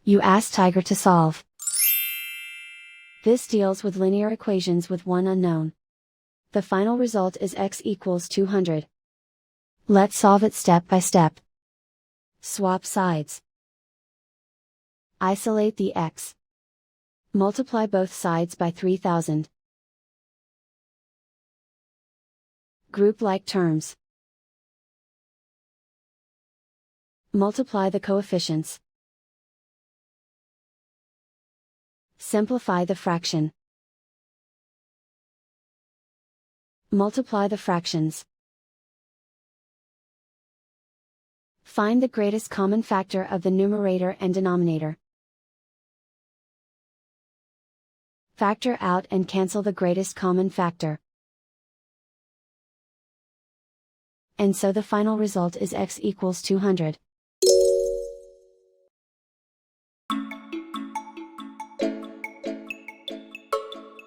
You ask Tiger to solve. This deals with linear equations with one unknown. The final result is x equals 200. Let's solve it step by step. Swap sides. Isolate the x. Multiply both sides by 3000. Group like terms. Multiply the coefficients. Simplify the fraction. Multiply the fractions. Find the greatest common factor of the numerator and denominator. Factor out and cancel the greatest common factor. And so the final result is x equals 200.